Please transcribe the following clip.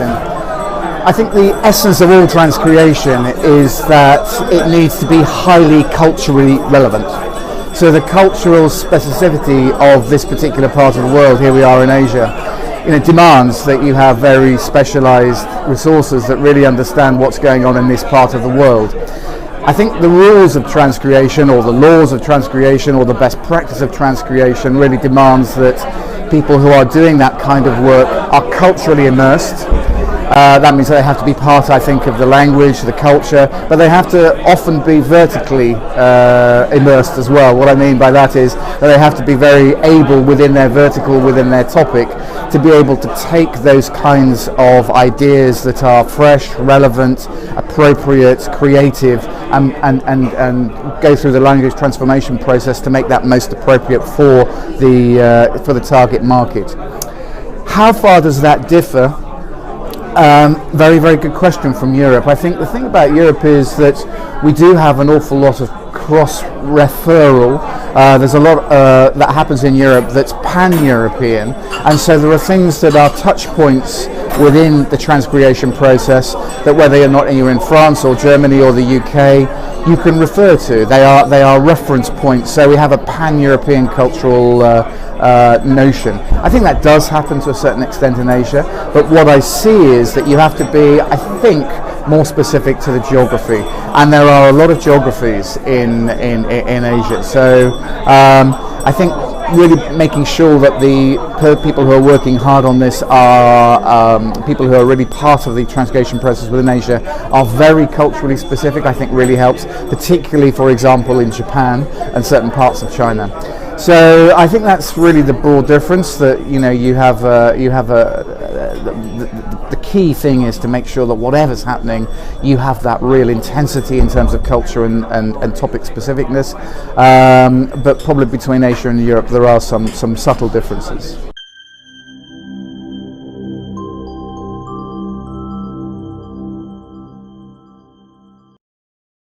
question. I think the essence of all transcreation is that it needs to be highly culturally relevant. So the cultural specificity of this particular part of the world, here we are in Asia, demands that you have very specialized resources that really understand what's going on in this part of the world. I think the rules of transcreation, or the laws of transcreation, or the best practice of transcreation really demands that people who are doing that kind of work are culturally immersed. That means they have to be part, I think, of the language, the culture, but they have to often be vertically immersed as well. What I mean by that is that they have to be very able within their vertical, within their topic, to be able to take those kinds of ideas that are fresh, relevant, appropriate, creative, and go through the language transformation process to make that most appropriate for the target market. How far does that differ? Very, very good question from Europe. I think the thing about Europe is that we do have an awful lot of cross-referral. There's a lot that happens in Europe that's pan-European, and so there are things that are touch points within the transcreation process that whether you're in France or Germany or the UK, you can refer to. They are reference points, so we have a pan-European cultural notion. I think that does happen to a certain extent in Asia, but what I see is that you have to be, I think, more specific to the geography, and there are a lot of geographies in Asia. So I think really making sure that the people who are working hard on this are people who are really part of the transcreation process within Asia are very culturally specific, I think really helps, particularly, for example, in Japan and certain parts of China. So I think that's really the broad difference, that the key thing is to make sure that whatever's happening, you have that real intensity in terms of culture and topic specificness, but probably between Asia and Europe there are some subtle differences.